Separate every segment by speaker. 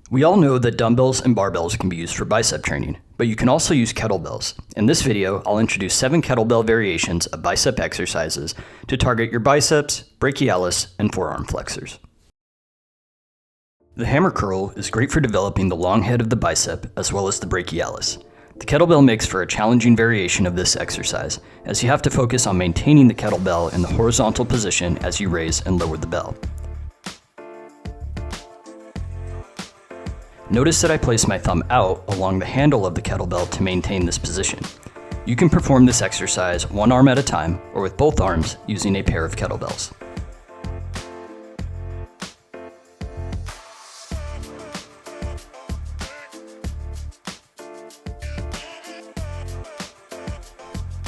Speaker 1: We all know that dumbbells and barbells can be used for bicep training, but you can also use kettlebells. In this video, I'll introduce 7 kettlebell variations of bicep exercises to target your biceps, brachialis, and forearm flexors. The hammer curl is great for developing the long head of the bicep as well as the brachialis. The kettlebell makes for a challenging variation of this exercise, as you have to focus on maintaining the kettlebell in the horizontal position as you raise and lower the bell. Notice that I place my thumb out along the handle of the kettlebell to maintain this position. You can perform this exercise one arm at a time or with both arms using a pair of kettlebells.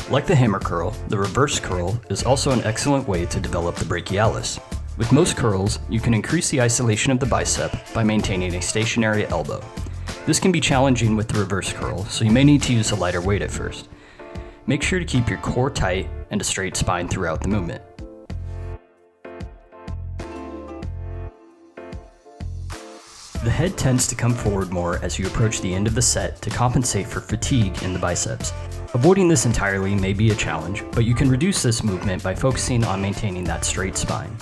Speaker 1: Like the hammer curl, the reverse curl is also an excellent way to develop the brachialis. With most curls, you can increase the isolation of the bicep by maintaining a stationary elbow. This can be challenging with the reverse curl, so you may need to use a lighter weight at first. Make sure to keep your core tight and a straight spine throughout the movement. The head tends to come forward more as you approach the end of the set to compensate for fatigue in the biceps. Avoiding this entirely may be a challenge, but you can reduce this movement by focusing on maintaining that straight spine.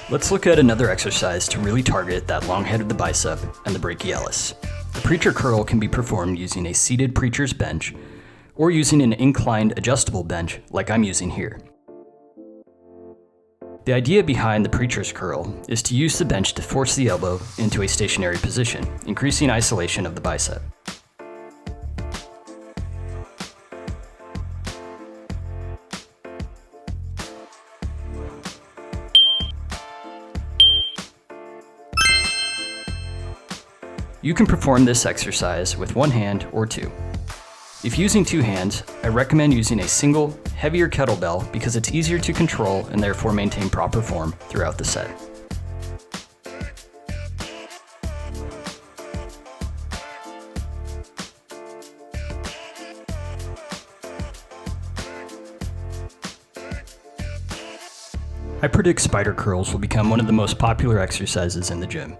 Speaker 1: Let's look at another exercise to really target that long head of the bicep and the brachialis. The preacher curl can be performed using a seated preacher's bench or using an inclined adjustable bench like I'm using here. The idea behind the preacher's curl is to use the bench to force the elbow into a stationary position, increasing isolation of the bicep. You can perform this exercise with one hand or two. If using two hands, I recommend using a single, heavier kettlebell because it's easier to control and therefore maintain proper form throughout the set. I predict spider curls will become one of the most popular exercises in the gym.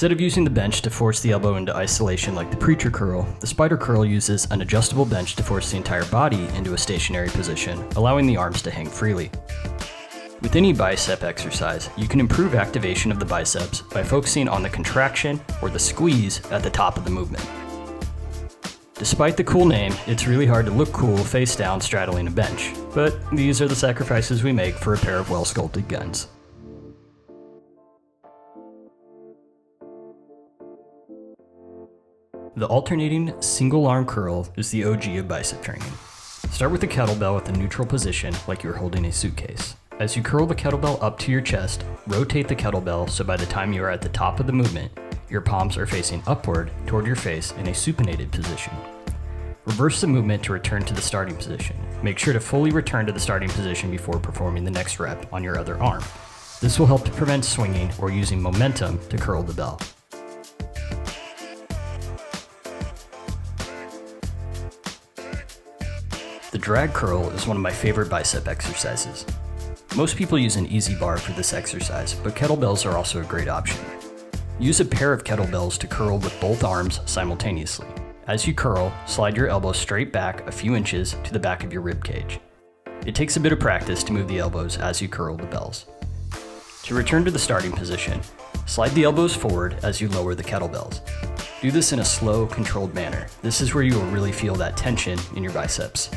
Speaker 1: Instead of using the bench to force the elbow into isolation like the preacher curl, the spider curl uses an adjustable bench to force the entire body into a stationary position, allowing the arms to hang freely. With any bicep exercise, you can improve activation of the biceps by focusing on the contraction or the squeeze at the top of the movement. Despite the cool name, it's really hard to look cool face down straddling a bench, but these are the sacrifices we make for a pair of well-sculpted guns. The alternating single arm curl is the OG of bicep training. Start with the kettlebell with a neutral position like you're holding a suitcase. As you curl the kettlebell up to your chest, rotate the kettlebell so by the time you are at the top of the movement, your palms are facing upward toward your face in a supinated position. Reverse the movement to return to the starting position. Make sure to fully return to the starting position before performing the next rep on your other arm. This will help to prevent swinging or using momentum to curl the bell. The drag curl is one of my favorite bicep exercises. Most people use an easy bar for this exercise, but kettlebells are also a great option. Use a pair of kettlebells to curl with both arms simultaneously. As you curl, slide your elbow straight back a few inches to the back of your rib cage. It takes a bit of practice to move the elbows as you curl the bells. To return to the starting position, slide the elbows forward as you lower the kettlebells. Do this in a slow, controlled manner. This is where you will really feel that tension in your biceps.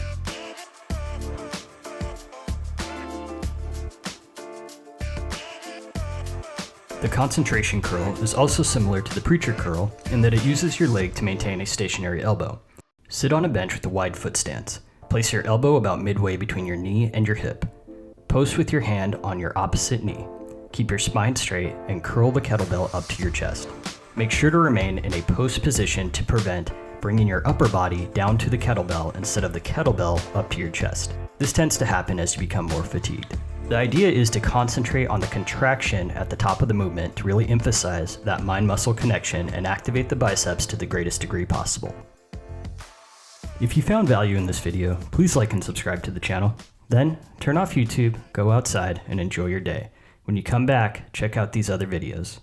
Speaker 1: The concentration curl is also similar to the preacher curl in that it uses your leg to maintain a stationary elbow. Sit on a bench with a wide foot stance. Place your elbow about midway between your knee and your hip. Post with your hand on your opposite knee. Keep your spine straight and curl the kettlebell up to your chest. Make sure to remain in a post position to prevent bringing your upper body down to the kettlebell instead of the kettlebell up to your chest. This tends to happen as you become more fatigued. The idea is to concentrate on the contraction at the top of the movement to really emphasize that mind-muscle connection and activate the biceps to the greatest degree possible. If you found value in this video, please like and subscribe to the channel. Then, turn off YouTube, go outside, and enjoy your day. When you come back, check out these other videos.